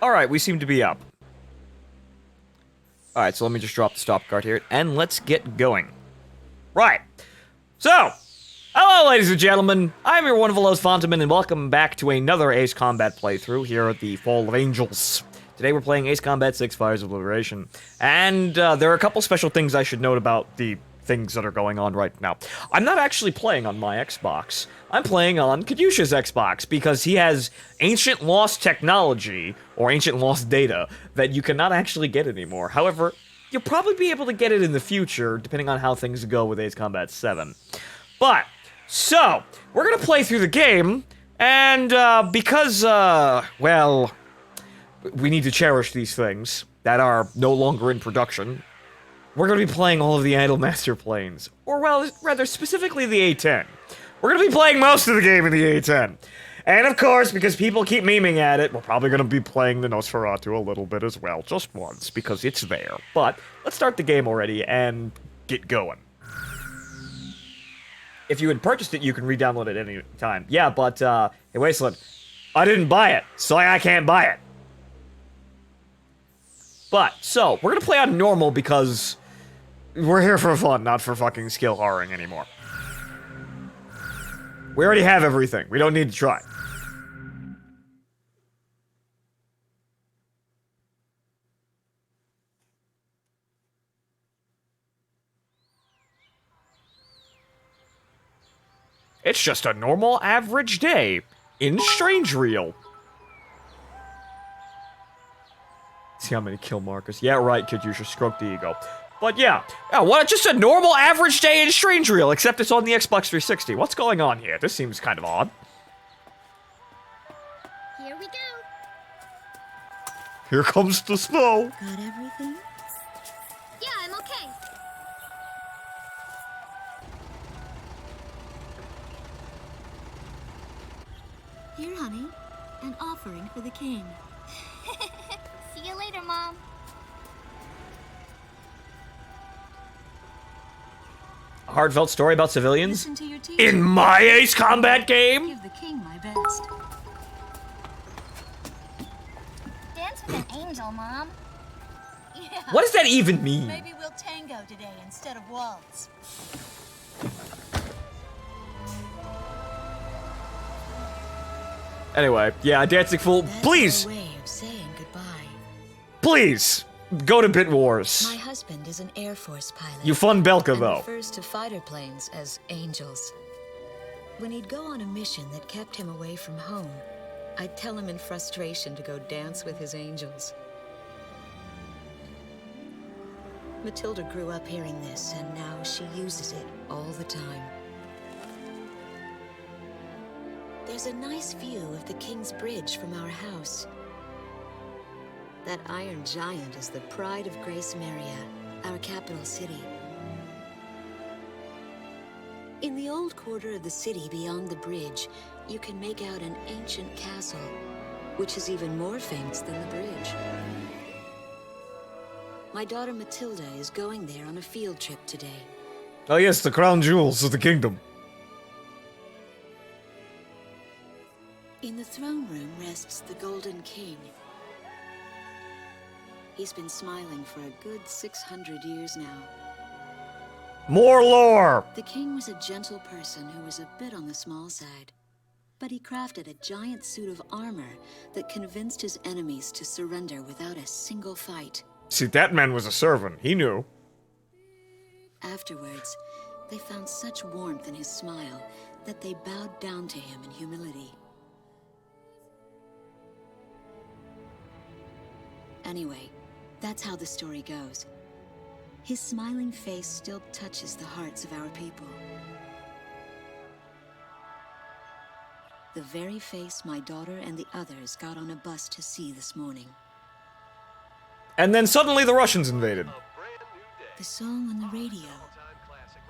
Alright, we seem to be up. Alright, so let me just drop the stop card here, and let's get going. Right. So, hello ladies and gentlemen, I'm your wonderful host Fontaman, and welcome back to another Ace Combat playthrough here at the Fall of Angels. Today we're playing Ace Combat 6 Fires of Liberation, and there are a couple special things I should note about the things that are going on right now. I'm not actually playing on my Xbox. I'm playing on Caduceus's Xbox, because he has ancient lost technology, or ancient lost data, that you cannot actually get anymore. However, you'll probably be able to get it in the future, depending on how things go with Ace Combat 7. But, so, we're gonna play through the game, and, because, well, we need to cherish these things that are no longer in production. We're going to be playing all of the Idolmaster planes. Or, well, rather specifically the A-10. We're going to be playing most of the game in the A-10. And, of course, because people keep memeing at it, we're probably going to be playing the Nosferatu a little bit as well. Just once, because it's there. But, let's start the game already and get going. If you had purchased it, you can re-download it any time. Yeah, but, hey, Wasteland, I didn't buy it, so I can't buy it. But, so, we're going to play on normal because we're here for fun, not for fucking skill horroring anymore. We already have everything. We don't need to try. It's just a normal, average day in Strangereal. See how many kill markers. Yeah, right, kid, you should stroke the ego. But yeah, what? Just a normal average day in Strangereal, except it's on the Xbox 360. What's going on here? This seems kind of odd. Here we go. Here comes the snow. Got everything? Yeah, I'm okay. Here, honey, an offering for the king. See you later, Mom. A heartfelt story about civilians? Listen to your teacher. In my Ace Combat game? Give the king my best. Dance with an angel, Mom. Yeah. What does that even mean? Maybe we'll tango today instead of waltz. Anyway, yeah, Dancing Fool, please! That's our way of saying goodbye. Please! Go to Bit Wars. My husband is an Air Force pilot. You fun Belka, and though. refers to fighter planes as angels. When he'd go on a mission that kept him away from home, I'd tell him in frustration to go dance with his angels. Matilda grew up hearing this, and now she uses it all the time. There's a nice view of the King's Bridge from our house. That iron giant is the pride of Grace Emmeria, our capital city. In the old quarter of the city beyond the bridge, you can make out an ancient castle, which is even more famous than the bridge. My daughter Matilda is going there on a field trip today. Oh yes, the crown jewels of the kingdom. In the throne room rests the Golden King. He's been smiling for a good 600 years now. More lore! The king was a gentle person who was a bit on the small side. But he crafted a giant suit of armor that convinced his enemies to surrender without a single fight. See, that man was a servant. He knew. Afterwards, they found such warmth in his smile that they bowed down to him in humility. Anyway, that's how the story goes. His smiling face still touches the hearts of our people. The very face my daughter and the others got on a bus to see this morning. And then suddenly the Russians invaded. The song on the radio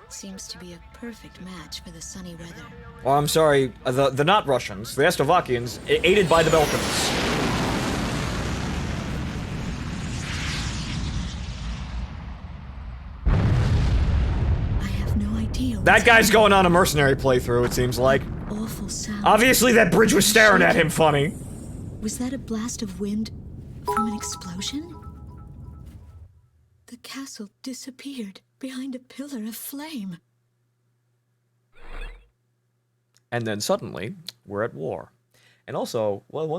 seems to be a perfect match for the sunny weather. Oh, I'm sorry, the not Russians, the Estovakians, aided by the Balkans. That guy's going on a mercenary playthrough, it seems like. Awful sound. Obviously that bridge was staring at him funny. Was that a blast of wind from an explosion? The castle disappeared behind a pillar of flame. And then suddenly, we're at war. And also, well,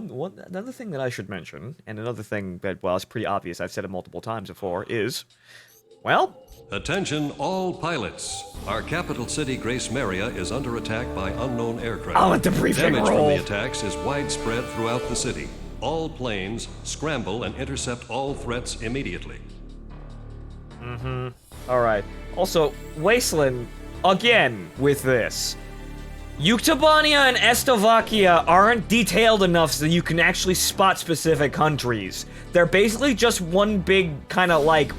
another thing that I should mention, and another thing that, well, it's pretty obvious, I've said it multiple times before, is, well... Attention all pilots. Our capital city, Grace Meria, is under attack by unknown aircraft. I'll let the briefing Damage roll. from the attacks is widespread throughout the city. All planes, scramble and intercept all threats immediately. Alright. Also, Wasteland, again, with this. Estovakia and Estovakia aren't detailed enough so you can actually spot specific countries. They're basically just one big kind of like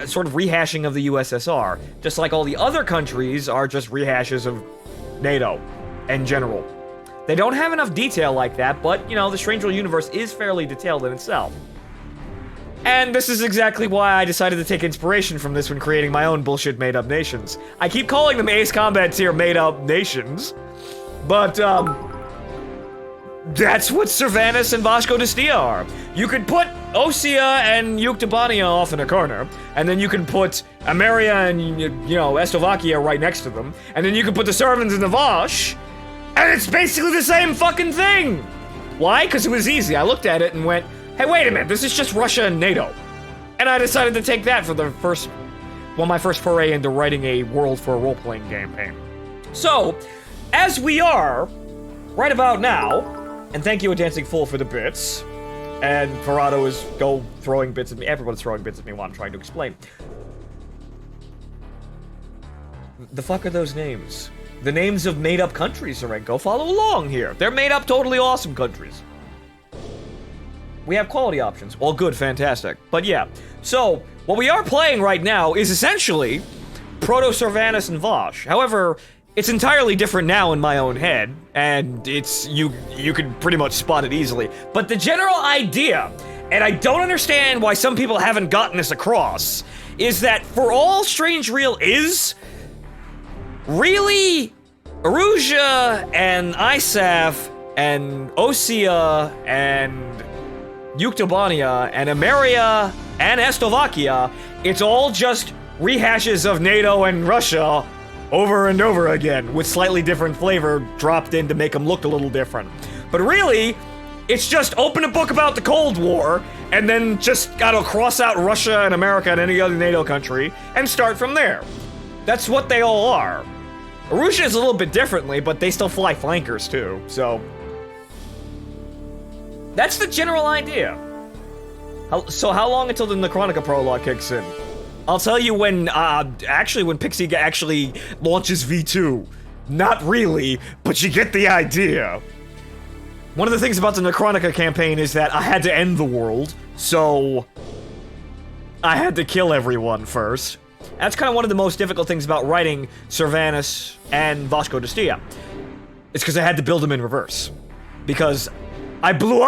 sort of rehashing of the USSR. Just like all the other countries are just rehashes of NATO in general. They don't have enough detail like that, but, you know, the Strangereal universe is fairly detailed in itself. And this is exactly why I decided to take inspiration from this when creating my own bullshit made-up nations. I keep calling them Ace Combat tier made-up nations, but, that's what Cervanus and Vasco da Stia are. You could put Osea and Estovakia off in a corner, and then you can put Emmeria and, you know, Estovakia right next to them, and then you can put the Servants and the Vosh, and it's basically the same fucking thing! Why? Because it was easy. I looked at it and went, hey, wait a minute, this is just Russia and NATO. And I decided to take that for my first foray into writing a world for a role-playing campaign. So, as we are, right about now, and thank you, A Dancing Fool, for the bits, and Verado is throwing bits at me, everyone's throwing bits at me while I'm trying to explain. The fuck are those names? The names of made-up countries, Serenko. Follow along here. They're made-up, totally awesome countries. We have quality options. All good, fantastic. But yeah, so what we are playing right now is essentially Proto-Cervanus and Vosh. However, it's entirely different now in my own head, and it's you can pretty much spot it easily. But the general idea, and I don't understand why some people haven't gotten this across, is that for all Strangereal is, really, Erusia and Isaf and Osea and Estovakia and Emmeria and Estovakia, it's all just rehashes of NATO and Russia over and over again, with slightly different flavor dropped in to make them look a little different. But really, it's just open a book about the Cold War, and then just gotta cross out Russia and America and any other NATO country, and start from there. That's what they all are. Erusia is a little bit differently, but they still fly flankers too, so... That's the general idea. So how long until the Necronica prologue kicks in? I'll tell you when, when Pixie actually launches V2. Not really, but you get the idea. One of the things about the Necronica campaign is that I had to end the world, so... I had to kill everyone first. That's kind of one of the most difficult things about writing Cervanus and Vasco da Stia. It's because I had to build them in reverse. Because I blew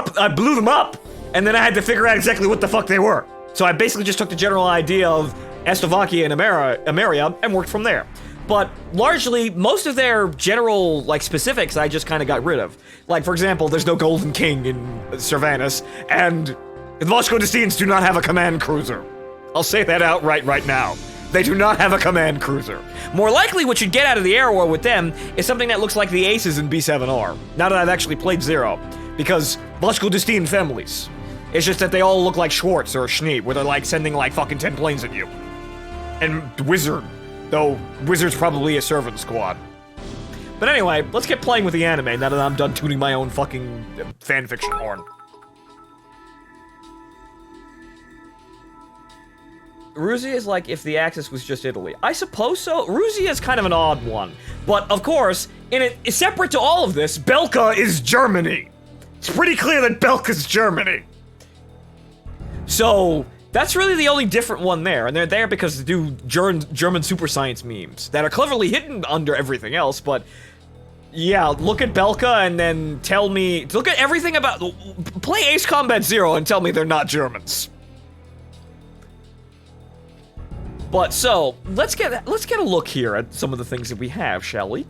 them up, and then I had to figure out exactly what the fuck they were. So I basically just took the general idea of Estovakia and Emmeria and worked from there. But largely, most of their general, like, specifics I just kind of got rid of. Like, for example, there's no Golden King in Cervanus, and the Vasco da Stians do not have a command cruiser. I'll say that outright right now. They do not have a command cruiser. More likely what you'd get out of the air war with them is something that looks like the Aces in B7R. Now that I've actually played Zero. Because Vasco da Stian families. It's just that they all look like Schwartz or Schneeb, where they're like sending like fucking 10 planes at you. And Wizard. Though, Wizard's probably a servant squad. But anyway, let's get playing with the anime now that I'm done tooting my own fucking fanfiction horn. Ruzia is like if the Axis was just Italy. I suppose so. Ruzia is kind of an odd one. But, of course, separate to all of this, Belka is Germany. It's pretty clear that Belka's Germany. So, that's really the only different one there. And they're there because they do German super science memes that are cleverly hidden under everything else, but... Yeah, look at Belka and then tell me... Look at everything about... Play Ace Combat Zero and tell me they're not Germans. But, so, let's get a look here at some of the things that we have, shall we?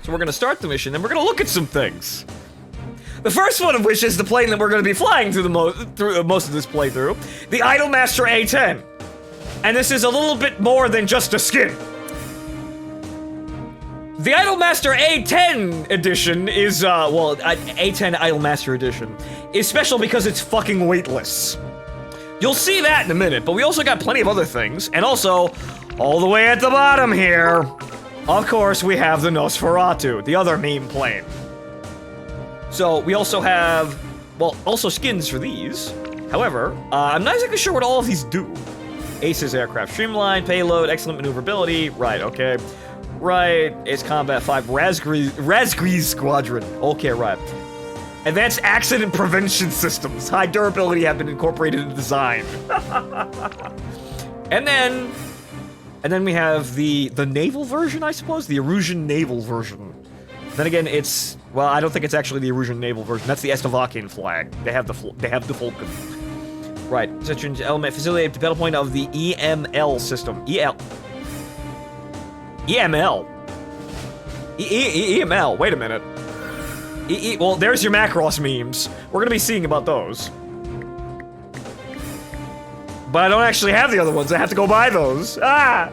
So we're gonna start the mission, and we're gonna look at some things. The first one of which is the plane that we're going to be flying through most of this playthrough, the Idolmaster A-10. And this is a little bit more than just a skin. The Idolmaster A-10 edition is, A-10 Idolmaster edition is special because it's fucking weightless. You'll see that in a minute, but we also got plenty of other things, and also, all the way at the bottom here, of course, we have the Nosferatu, the other meme plane. So, we also have, well, also skins for these. However, I'm not exactly sure what all of these do. Aces aircraft, streamlined, payload, excellent maneuverability, right, okay. Right, Ace Combat 5, Razgriz Squadron, okay, right. Advanced accident prevention systems, high durability have been incorporated into design. and then we have the naval version, I suppose, the Erusian naval version. Then again, it's, well, I don't think it's actually the Erusian naval version. That's the Estovakian flag. They have the Falcon. Right, such an element facilitated the battle point of the EML system. EML. EML. Wait a minute. Well, there's your Macross memes. We're gonna be seeing about those. But I don't actually have the other ones. I have to go buy those. Ah!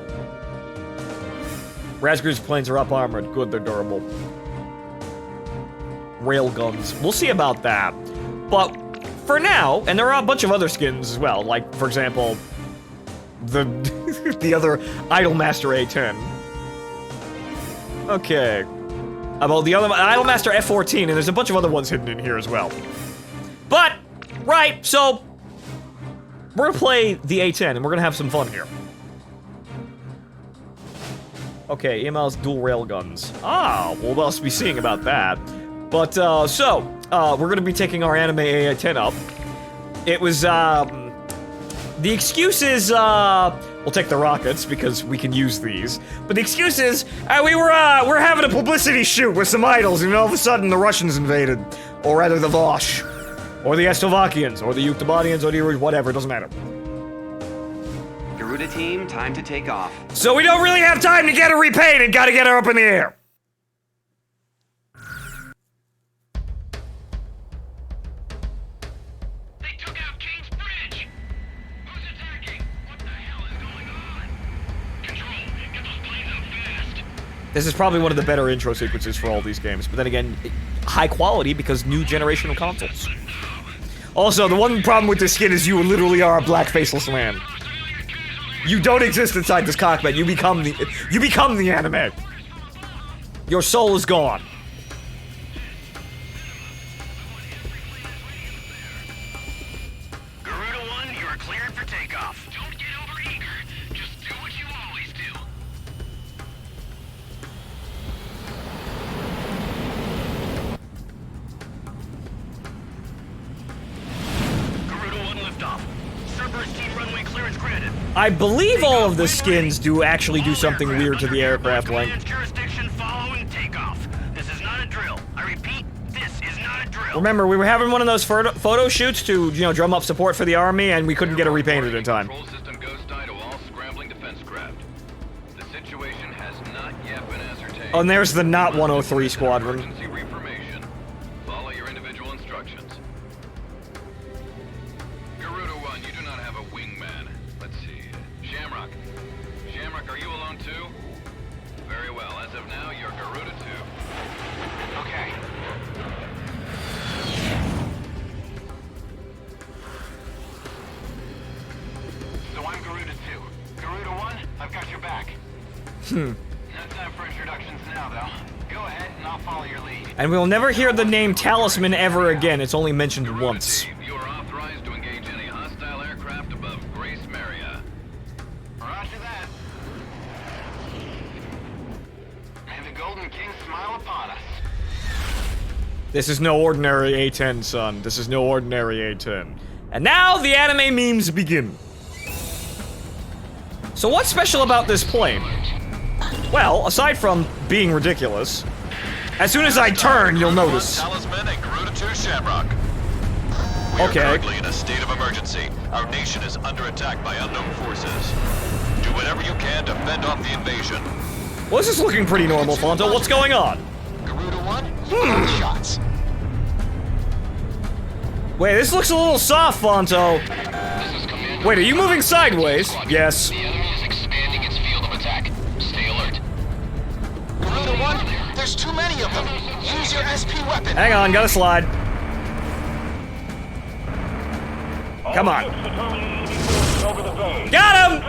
Razgriz planes are up armored. Good, they're durable. Railguns. We'll see about that. But for now, and there are a bunch of other skins as well. Like, for example, the the other Idolmaster A-10. Okay. About the other Idolmaster F-14, and there's a bunch of other ones hidden in here as well. But, right, so we're gonna play the A-10, and we're gonna have some fun here. Okay, EML's dual railguns. Ah, we'll also be seeing about that. But, we're gonna be taking our anime A-10 up. It was, the excuse is, we'll take the rockets because we can use these. But the excuse is, we're having a publicity shoot with some idols, and all of a sudden the Russians invaded. Or rather the Vosh. Or the Estovakians, or the Euclideans, or the whatever, it doesn't matter. Garuda team, time to take off. So we don't really have time to get her repainted, gotta get her up in the air. This is probably one of the better intro sequences for all these games, but then again, high quality because new generation of consoles. Also, the one problem with this skin is you literally are a black faceless man. You don't exist inside this cockpit, you become the anime. Your soul is gone. Garuda 1, you are cleared for takeoff. Don't get overeager. Just do what you always do. I believe all of the skins do actually do something weird to the aircraft length. Remember, we were having one of those photo shoots to, you know, drum up support for the army, and we couldn't get it repainted in time. Oh, and there's the not 103 squadron. No time for introductions now, though. Go ahead and I'll follow your lead. And we'll never hear the name Talisman ever again. It's only mentioned once. You are authorized to engage any hostile aircraft above Grace Meria. Roger that. May the Golden King smile upon us. This is no ordinary A-10, son. This is no ordinary A-10. And now the anime memes begin. So what's special about this plane? Well, aside from being ridiculous, as soon as I turn, you'll notice. Talisman and Garuda 2 Shamrock. We are currently in a state of emergency. Our nation is under attack by unknown forces. Do whatever you can to fend off the invasion. Well, this is looking pretty normal, Fonto. What's going on? Garuda 1, shots. Wait, this looks a little soft, Fonto. Wait, are you moving sideways? Yes. The enemy is expanding its field of attack. Stay alert. Garuda 1, there's too many of them. Use your SP weapon. Hang on, gotta slide. Come on. Got him!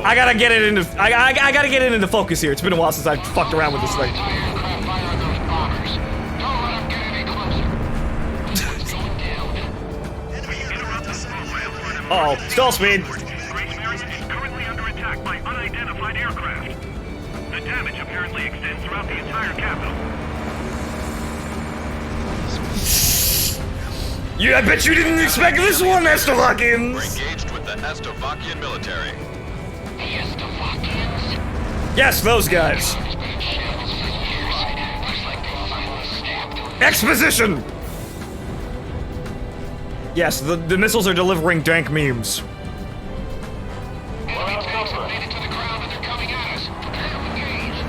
I gotta get it into I gotta get it into focus here. It's been a while since I fucked around with this thing. Aircraft fire on those bombers. Don't let them get any closer. It's going down. Uh-oh, stall speed. Grace Area is currently under attack by unidentified aircraft. The damage apparently extends throughout the entire capital. I bet you didn't expect this one, Estovakians! We're engaged with the Estovakian military. The Estovakians? Yes, those guys. It's been in shambles for years. Looks like they finally snapped. Exposition! Yes, the missiles are delivering dank memes. Enemy tanks have made it to the ground and they're coming at us. Prepare to engage.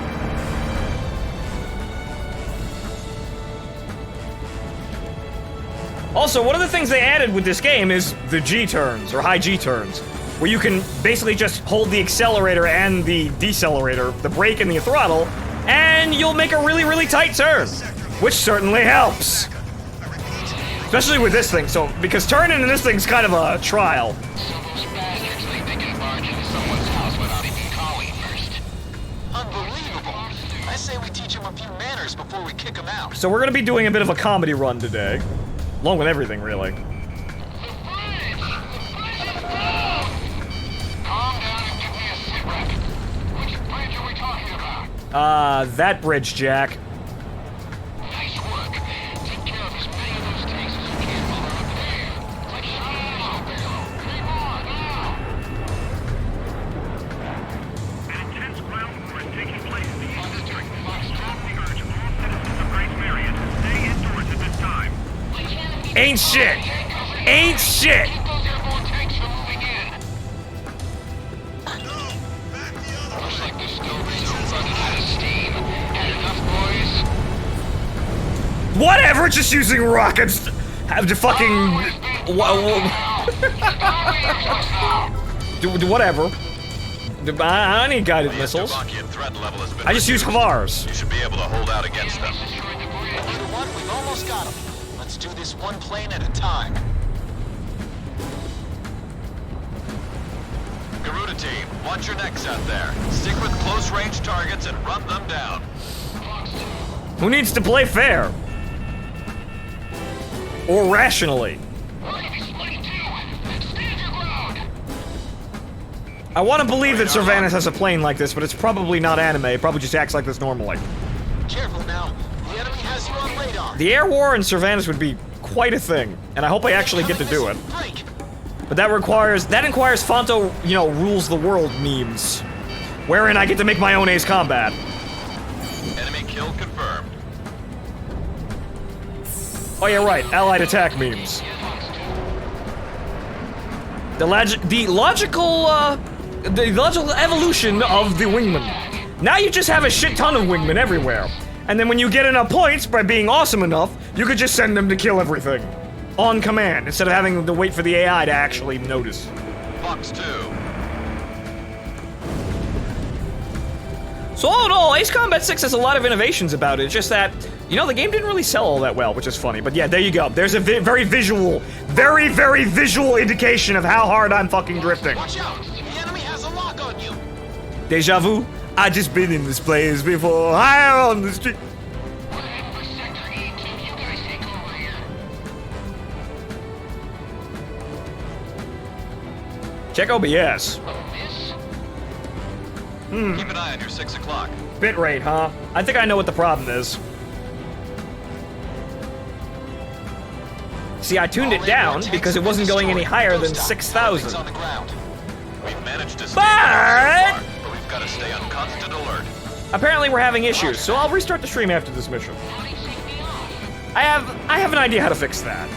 Also, one of the things they added with this game is the G-turns, or high G-turns, where you can basically just hold the accelerator and the decelerator, the brake and the throttle, and you'll make a really, really tight turn, which certainly helps. Especially with this thing, so, because turning in this thing's kind of a trial. So those bastards think they can barge into someone's house without even calling first. Unbelievable. I say we teach them a few manners before we kick them out. So we're gonna be doing a bit of a comedy run today. Along with everything, really. Calm down and give me a sit rep. Which bridge are we talking about? That bridge, Jack. Nice work. Take care of as many of those tanks as you can while they're up in the air. Like shut it out, Bill. Keep on, now. An intense ground war is taking place in the East District. I strongly urge all citizens of Grace Area to stay indoors at this time. Ain't shit! Ain't shit! Keep those airborne tanks from moving in. Looks like they're still running out of steam. Had enough, boys? Whatever, just using rockets. Have to fucking. Do whatever. I need guided missiles. Estovakian threat level has been I just use reduced. Havars. You should be able to hold out against them. Garuda 1, we've almost got them. Let's do this one plane at a time. Garuda team, watch your necks out there. Stick with close-range targets and run them down. Who needs to play fair? Or rationally? I want to believe that Cervantes has a plane like this, but it's probably not anime. It probably just acts like this normally. Careful now. The enemy has you on radar. The air war in Cervantes would be quite a thing, and I hope I actually get to do it. Break. But that requires Fonto, you know, rules the world memes, wherein I get to make my own Ace Combat. Enemy kill confirmed. Oh yeah, right. Allied attack memes. The logical evolution of the wingman. Now you just have a shit ton of wingmen everywhere. And then when you get enough points by being awesome enough, you could just send them to kill everything. On command, instead of having to wait for the AI to actually notice. Fox 2. So all in all, Ace Combat 6 has a lot of innovations about it. It's just that, you know, the game didn't really sell all that well, which is funny. But yeah, there you go. There's a very visual indication of how hard I'm fucking drifting. Watch out. The enemy has a lock on you. Deja vu? I just been in this place before. Higher on the street. Check OBS. Keep an eye on your 6 o'clock. Bitrate, huh? I think I know what the problem is. See, I tuned it down because it wasn't going any higher than 6,000. On the ground. We've managed to stay But- down so far, but we've got to stay on constant alert. Apparently we're having issues, so I'll restart the stream after this mission. I have an idea how to fix that.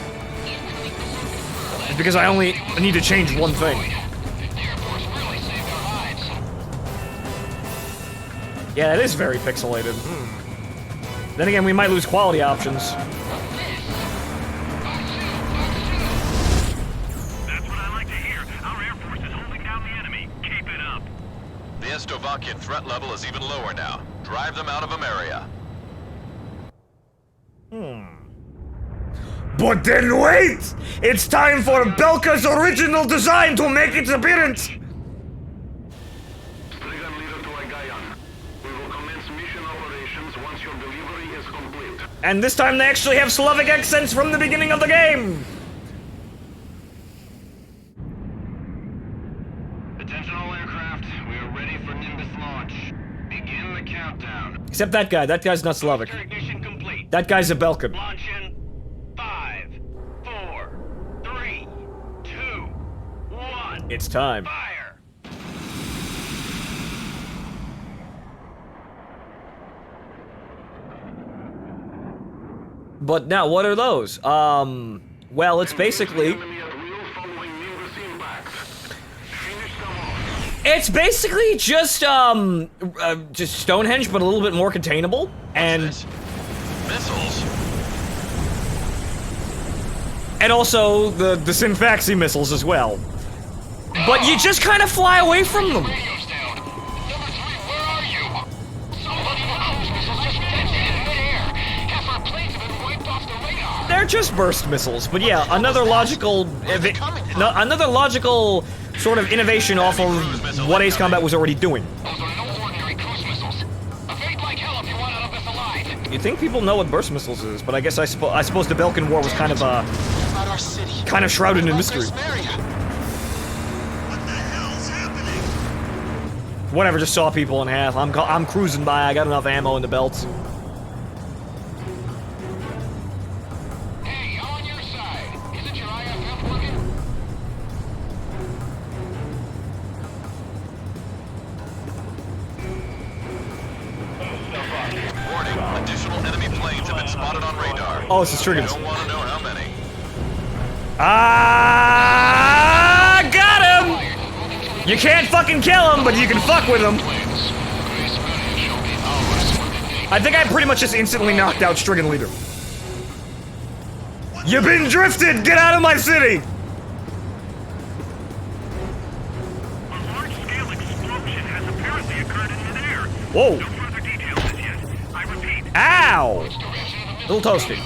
It's because I only need to change one thing. Yeah, that is very pixelated. Then again, we might lose quality options. Estovakian threat level is even lower now. Drive them out of Emmeria. But then wait! It's time for Belka's original design to make its appearance! Strigan leader to Agayan. We will commence mission operations once your delivery is complete. And this time they actually have Slavic accents from the beginning of the game! Attention all aircraft. We are ready for Nimbus launch. Begin the countdown. Except that guy. That guy's not Slavic. Ignition complete. That guy's a Belkan. Launch in 5, 4, 3, 2, 1. It's time. Fire! But now, what are those? Well, it's basically... Enemy at will following Nimbus impact. Finish them off. It's basically just Stonehenge, but a little bit more containable. And This? Missiles? and also the Synthaxi missiles as well. But you just kind of fly away from them. Radio's down. Number 3, where are you? Somebody the cruise missiles just dented in midair. Half our planes have been wiped off the radar. They're just burst missiles, but yeah, another logical sort of innovation off of what Ace Combat was already doing. Those are no ordinary cruise missiles. Evade like hell if you want out of this alive. You'd think people know what burst missiles is, but I guess I suppose the Belkan War was kind of About our city. kind of shrouded in mystery. Whatever, just saw people in half. I'm cruising by. I got enough ammo in the belts. Hey, on your side. Isn't your IFF working? Warning, additional enemy planes have been spotted on radar. Oh, it's the Striggans. Don't want to know how many. Ah, got him! You can't fucking kill him, but you can fuck with him. I think I pretty much just instantly knocked out Strigan Leader. You've been drifted! Get out of my city! A large-scale explosion has apparently occurred in midair. Whoa. No further details as yet. I repeat. Ow! Little toasty.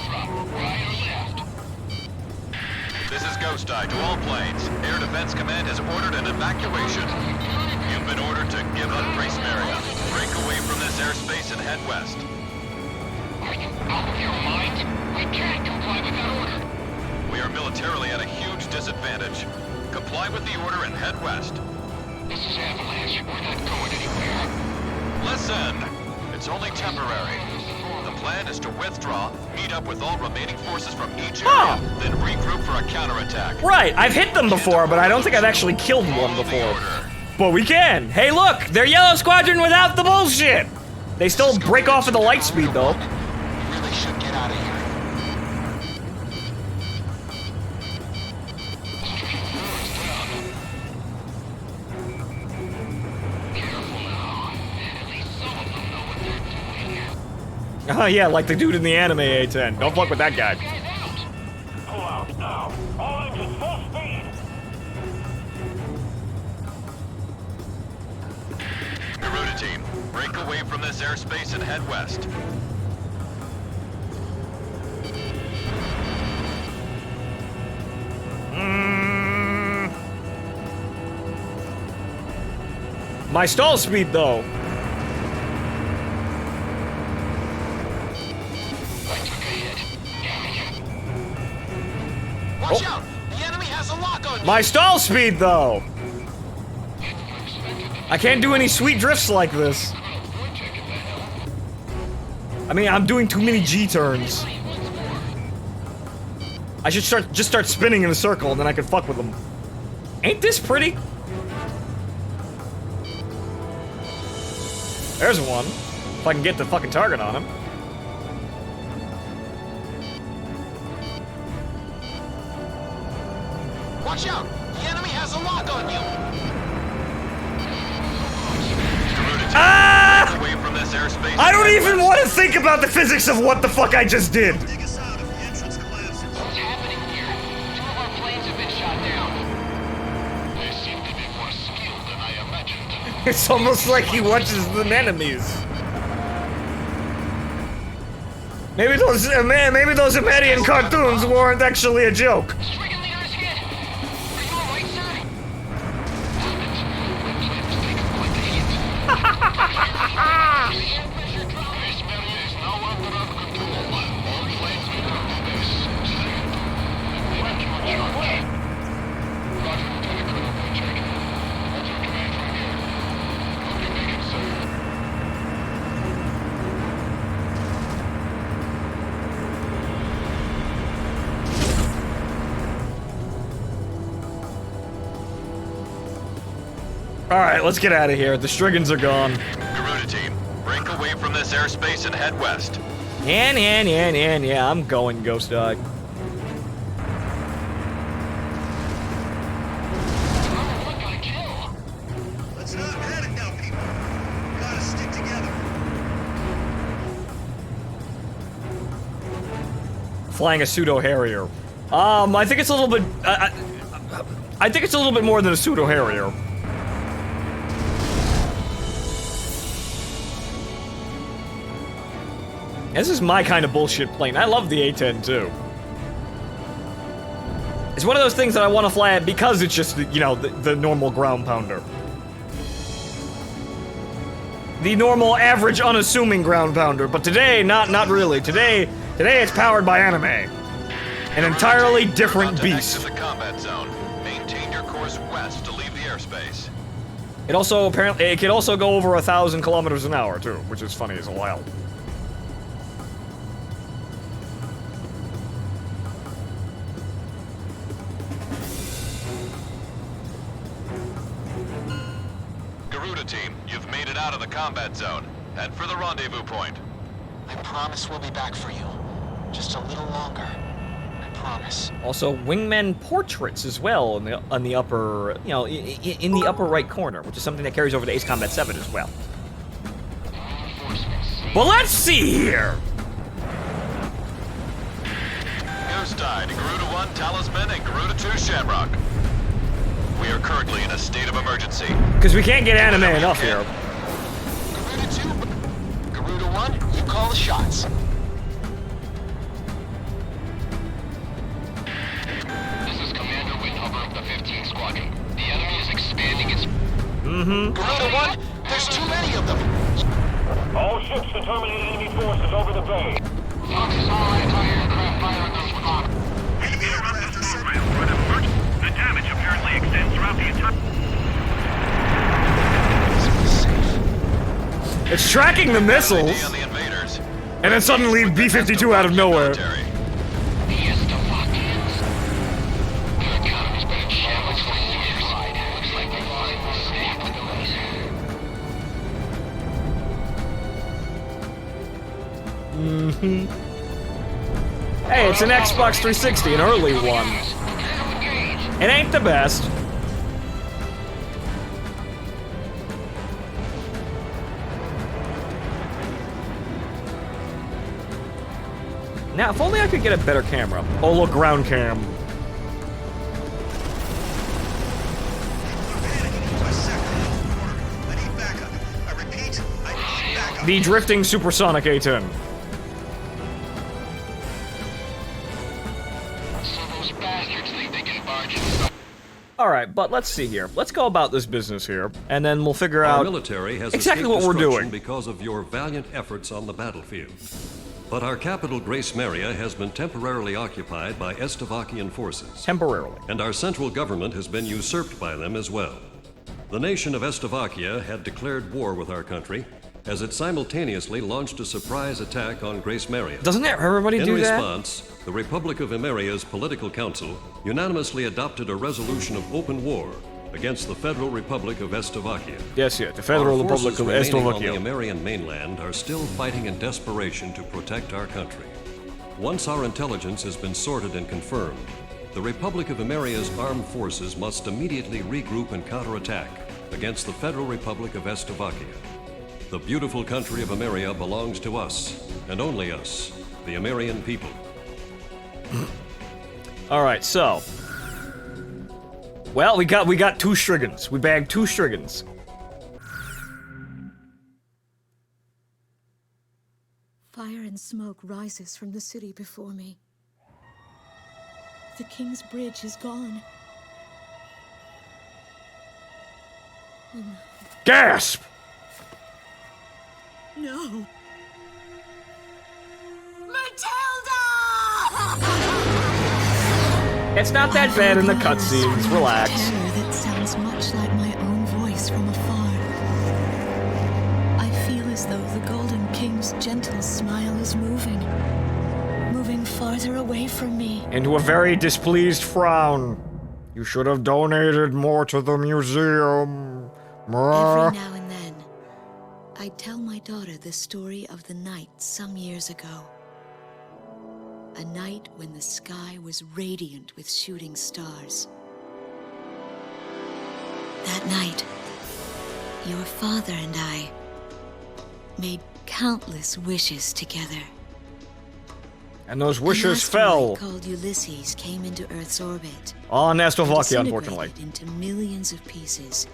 This is Ghost Eye to all planes. Air Defense Command has ordered an evacuation. You've been ordered to give up Grace Emmeria. Break away from this airspace and head west. Are you out of your mind? We can't comply with that order. We are militarily at a huge disadvantage. Comply with the order and head west. This is Avalanche. We're not going anywhere. Listen! It's only temporary. The plan is to withdraw, meet up with all remaining forces from each area, then regroup for a counterattack. Right, I've hit them before, but I don't think I've actually killed one Follow the before. order. But we can! Hey look! They're Yellow Squadron without the bullshit! They still break off at the light speed though. We really should get out of here. Oh yeah, like the dude in the anime A10. Don't fuck with that guy. Pull out now. All engines full speed. Garuda team, break away from this airspace and head west. My stall speed though. Watch out! The enemy has a lock on you! My stall speed though. I can't do any sweet drifts like this. I mean, I'm doing too many G-turns. I should just start spinning in a circle and then I can fuck with them. Ain't this pretty? There's one. If I can get the fucking target on him. Watch out! The enemy has a lock on you! Garuda team, Ah! break away from this airspace. I and don't head even west. want to think about the physics of what the fuck I just did. What's happening here? 2 of our planes have been shot down. They seem to be more skilled than I imagined. It's almost like he watches the enemies. Maybe those Emmerian cartoons weren't actually a joke. Stricken leader is hit. Are you alright, sir? The air pressure dropped. Grace Meria is now under our control. All planes are out of this. Thank you, Charge. Roger, Lieutenant Colonel Unchecked. That's our command from here. Hope you make it, sir. Alright, let's get out of here. The Striggans are gone. Garuda team, break away from this airspace and head west. Yeah, I'm going, Ghost Dog. What got a kill? Let's not panic now, people. We gotta stick together. Flying a pseudo Harrier. I think it's a little bit. I think it's a little bit more than a pseudo Harrier. This is my kind of bullshit plane. I love the A-10 too. It's one of those things that I want to fly at because it's just, you know, the normal ground pounder. The normal, average, unassuming ground pounder. But today, not really. Today it's powered by anime. An entirely different beast. Exit the combat zone. Maintain your course west to leave the airspace. It also it can also go over 1,000 kilometers an hour too, which is funny as hell. Garuda team, you've made it out of the combat zone. Head for the rendezvous point. I promise we'll be back for you. Just a little longer. I promise. Also, wingman portraits as well on the upper, you know, in the upper right corner, which is something that carries over to Ace Combat 7 as well. Well, let's see here. Ghost died, Garuda 1 Talisman and Garuda 2 Shamrock. We are currently in a state of emergency. Because we can't get anime enough here. Garuda 2, Garuda 1, you call the shots. This is Commander Windhover of the 15th Squadron. The enemy is expanding its... Garuda 1, there's too many of them. All ships to terminate enemy forces over the bay. Fox's all anti-aircraft fire goes with honor. We interrupt this program for an emergency. The damage apparently extends throughout the entire... It's tracking the missiles, On the invaders. and then suddenly B-52 out of nowhere. Military. The Estovakians. Their economy's been in shambles for years. Looks like they're finally snapping the laser. Hey, it's an Xbox 360, an early one. It ain't the best. Now, if only I could get a better camera. Oh, look, ground cam. I need backup. I repeat, I need backup. The drifting supersonic A-10. So those bastards think they can barge in. Alright, but let's see here. Let's go about this business here, and then we'll figure Our out military has exactly escaped what we're destruction doing. because of your valiant efforts on the battlefield. But our capital, Grace Meria, has been temporarily occupied by Estovakian forces. Temporarily. And our central government has been usurped by them as well. The nation of Estovakia had declared war with our country as it simultaneously launched a surprise attack on Grace Meria. Doesn't everybody do In that? response, the Republic of Emmeria's political council unanimously adopted a resolution of open war against the Federal Republic of Estovakia. Yes, the Federal Our Republic forces of remaining on the Estovakia. Emmerian mainland are still fighting in desperation to protect our country. Once our intelligence has been sorted and confirmed, the Republic of Emmeria's armed forces must immediately regroup and counterattack against the Federal Republic of Estovakia. The beautiful country of Emmeria belongs to us, and only us, the Emmerian people. Alright, so. Well, we got two Striggans. We bagged two Striggans. and smoke rises from the city before me. The King's Bridge is gone. Gasp! No. It's not that bad in the cutscenes. Relax. Terror that sounds much like my own voice from afar. I feel as though the Golden King's gentle smile is moving farther away from me. Into a very displeased frown. You should have donated more to the museum. Every now and then, I'd tell my daughter the story of the night some years ago. A night when the sky was radiant with shooting stars. That night, your father and I made countless wishes together. And those wishes An asteroid fell called Ulysses came into Earth's orbit. on Estovakia, and unfortunately. disintegrated into millions of pieces,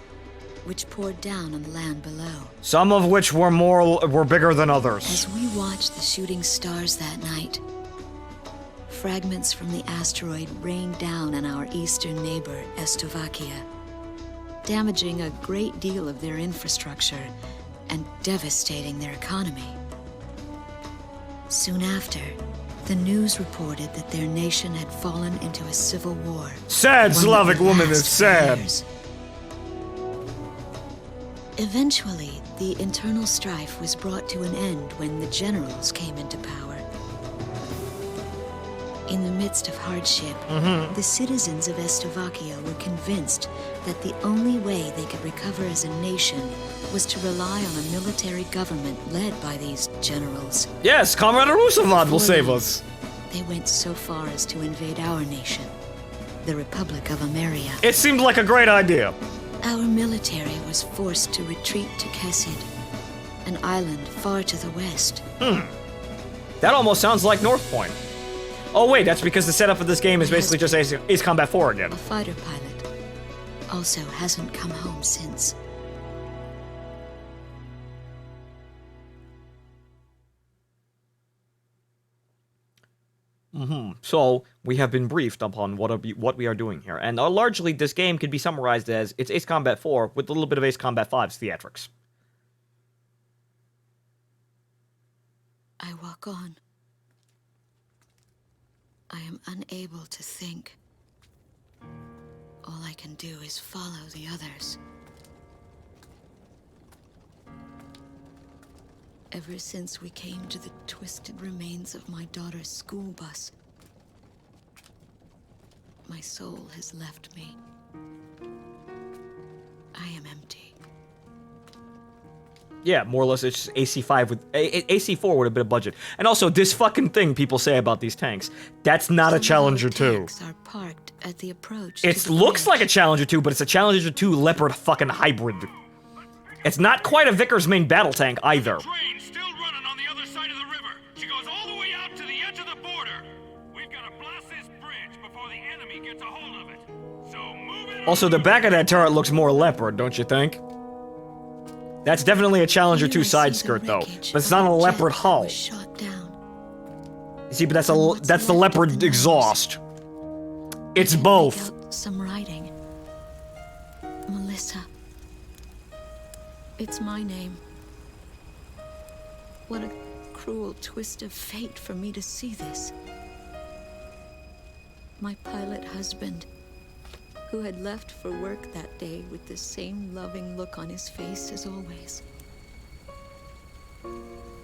which poured down on the land below. Some of which were bigger than others. As we watched the shooting stars that night, fragments from the asteroid rained down on our eastern neighbor, Estovakia, damaging a great deal of their infrastructure and devastating their economy. Soon after, the news reported that their nation had fallen into a civil war. Sad one Slavic that would woman last is sad. for years. Eventually, the internal strife was brought to an end when the generals came into power. In the midst of hardship, the citizens of Estovakia were convinced that the only way they could recover as a nation was to rely on a military government led by these generals. Yes, Comrade Roosevelt will save us. They went so far as to invade our nation, the Republic of Emmeria. It seemed like a great idea. Our military was forced to retreat to Kesid, an island far to the west. That almost sounds like North Point. Oh wait, that's because the setup of this game is basically just Ace Combat 4 again. A fighter pilot also hasn't come home since. So, we have been briefed upon what we are doing here, and largely this game could be summarized as it's Ace Combat 4 with a little bit of Ace Combat 5's theatrics. I walk on. I am unable to think. All I can do is follow the others. Ever since we came to the twisted remains of my daughter's school bus, my soul has left me. I am empty. Yeah, more or less it's AC5 with AC4 with a bit of budget. And also this fucking thing people say about these tanks. That's not a Challenger 2. Tanks are parked at the approach. It looks like a Challenger 2, but it's a Challenger 2 Leopard fucking hybrid. It's not quite a Vickers main battle tank either. Train still running on the other side of the river. She goes all the way out to the edge of the border. We've got to blast this bridge before the enemy gets a hold of it. So move it. Also, the back of that turret looks more Leopard, don't you think? That's definitely a Challenger 2 side skirt, though. But it's not a Leopard hull. Shot down. You see, but that's the Leopard exhaust. It's both. Make out some writing. Melissa. It's my name. What a cruel twist of fate for me to see this. My pilot husband, who had left for work that day with the same loving look on his face as always.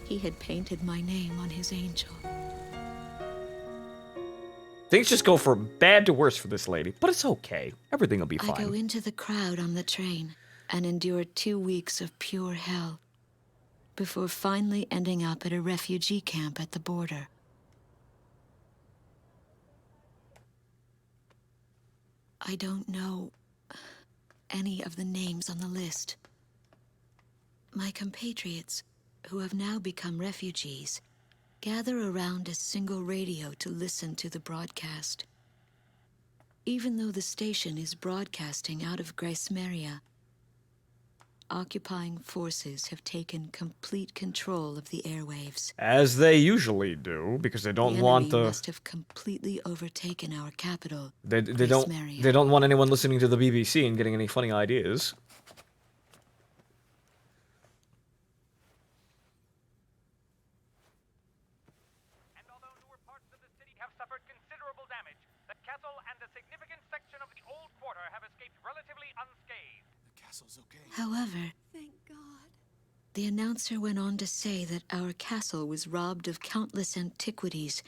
He had painted my name on his angel. Things just go from bad to worse for this lady, but it's okay. Everything will be fine. I go into the crowd on the train and endure 2 weeks of pure hell before finally ending up at a refugee camp at the border. I don't know any of the names on the list. My compatriots, who have now become refugees, gather around a single radio to listen to the broadcast. Even though the station is broadcasting out of Emmeria, occupying forces have taken complete control of the airwaves. As they usually do, because they don't want enemy must have completely overtaken our capital. They don't want anyone listening to the BBC and getting any funny ideas. And although newer parts of the city have suffered considerable damage, the castle and a significant section of the old quarter have escaped relatively unscathed. The castle's okay. However, Thank God. the announcer went on to say that our castle was robbed of countless antiquities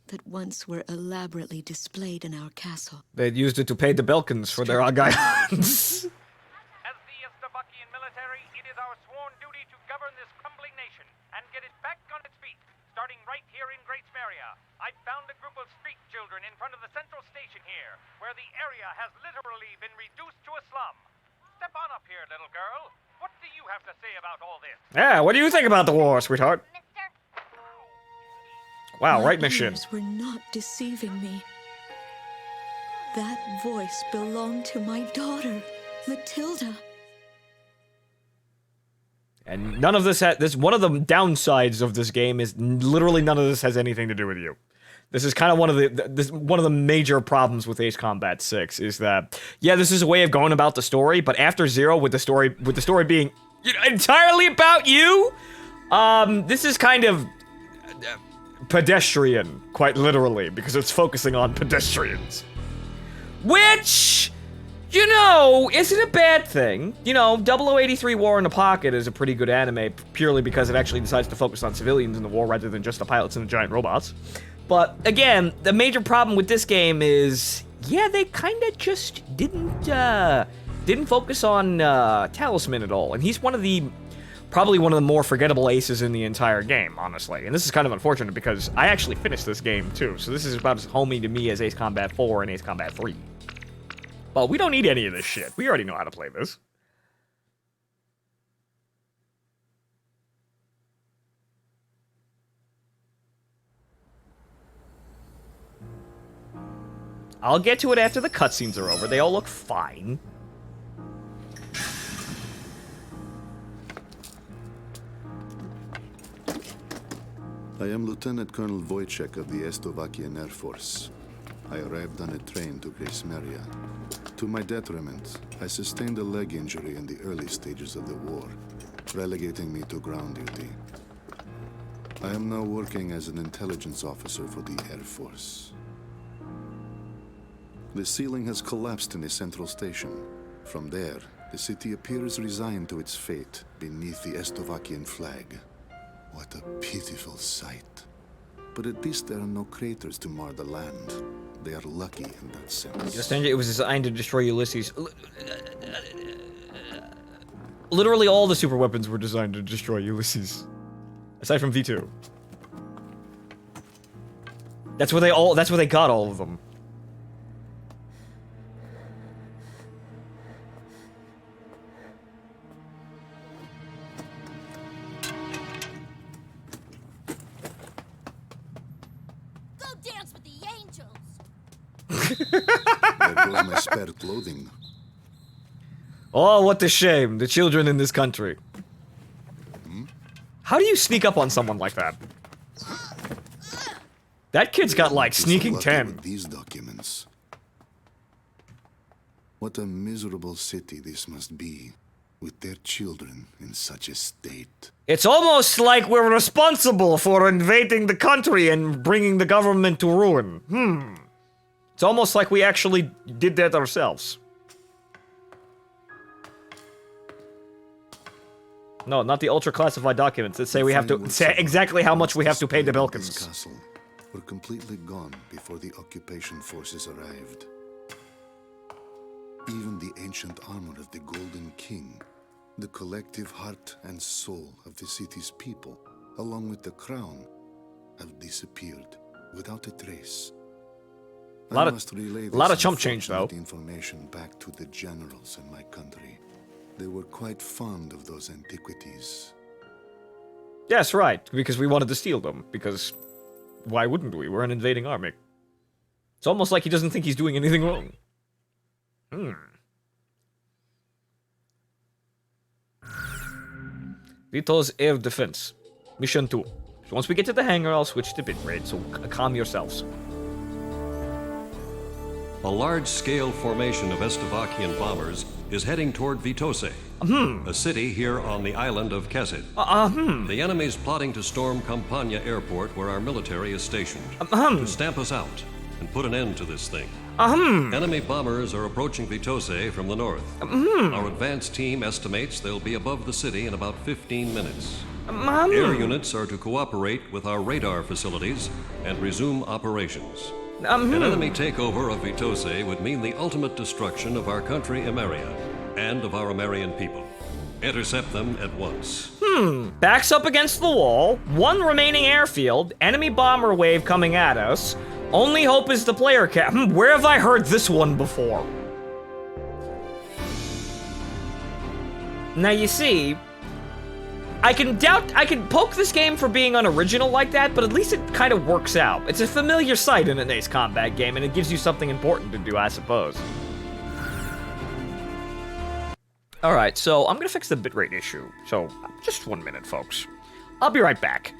that once were elaborately displayed in our castle. They'd used it to pay the Belkans for their Argylans. As the Estovakian military, it is our sworn duty to govern this crumbling nation and get it back on its feet, starting right here in Great Emmeria. I found a group of street children in front of the central station here, where the area has literally been reduced to a slum. Step on up here, little girl. What do you have to say about all this? Yeah, what do you think about the war, sweetheart? Wow, My right mission. ears were not deceiving me. That voice belonged to my daughter, Matilda. And none of this one of the downsides of this game is literally none of this has anything to do with you. This is kind of one of the major problems with Ace Combat 6 is that, yeah, this is a way of going about the story, but after Zero, with the story being entirely about you, this is kind of pedestrian, quite literally, because it's focusing on pedestrians. Which, you know, isn't a bad thing. You know, 0083 War in the Pocket is a pretty good anime, purely because it actually decides to focus on civilians in the war rather than just the pilots and the giant robots. But, again, the major problem with this game is, yeah, they kind of just didn't focus on Talisman at all. And he's probably one of the more forgettable aces in the entire game, honestly. And this is kind of unfortunate because I actually finished this game, too. So this is about as homey to me as Ace Combat 4 and Ace Combat 3. But we don't need any of this shit. We already know how to play this. I'll get to it after the cutscenes are over. They all look fine. I am Lieutenant Colonel Wojciech of the Estovakian Air Force. I arrived on a train to Great Emmeria. To my detriment, I sustained a leg injury in the early stages of the war, relegating me to ground duty. I am now working as an intelligence officer for the Air Force. The ceiling has collapsed in the central station. From there, the city appears resigned to its fate beneath the Estovakian flag. What a pitiful sight. But at least there are no craters to mar the land. They are lucky in that sense. It was designed to destroy Ulysses. Literally all the super weapons were designed to destroy Ulysses. Aside from V2. That's where they got all of them. There goes my spare clothing. Oh, what a shame. The children in this country. How do you sneak up on someone like that? That kid's got, like, sneaking 10. These documents. What a miserable city this must be, with their children in such a state. It's almost like we're responsible for invading the country and bringing the government to ruin. It's almost like we actually did that ourselves. No, not the ultra-classified documents that say we have to say exactly how much we have to pay the Belkans. This castle were completely gone before the occupation forces arrived. Even the ancient armor of the Golden King, the collective heart and soul of the city's people, along with the crown, have disappeared without a trace. A lot of chump change, though. Information back to the generals in my country. They were quite fond of those antiquities. Yes, right, because we wanted to steal them, because why wouldn't we? We're an invading army. It's almost like he doesn't think he's doing anything wrong. Vito's Air Defense. Mission 2. So once we get to the hangar, I'll switch to bitrate, so calm yourselves. A large-scale formation of Estovakian bombers is heading toward Vitose, a city here on the island of Kesid. The enemy's plotting to storm Campania Airport, where our military is stationed, to stamp us out and put an end to this thing. Enemy bombers are approaching Vitose from the north. Our advance team estimates they'll be above the city in about 15 minutes. Air units are to cooperate with our radar facilities and resume operations. An enemy takeover of Vitose would mean the ultimate destruction of our country Emmeria and of our Emmerian people. Intercept them at once. Backs up against the wall, one remaining airfield, enemy bomber wave coming at us. Only hope is the player cap. Where have I heard this one before? Now you see, I can poke this game for being unoriginal like that, but at least it kind of works out. It's a familiar sight in an Ace Combat game, and it gives you something important to do, I suppose. Alright, so I'm gonna fix the bitrate issue. So, just 1 minute, folks. I'll be right back.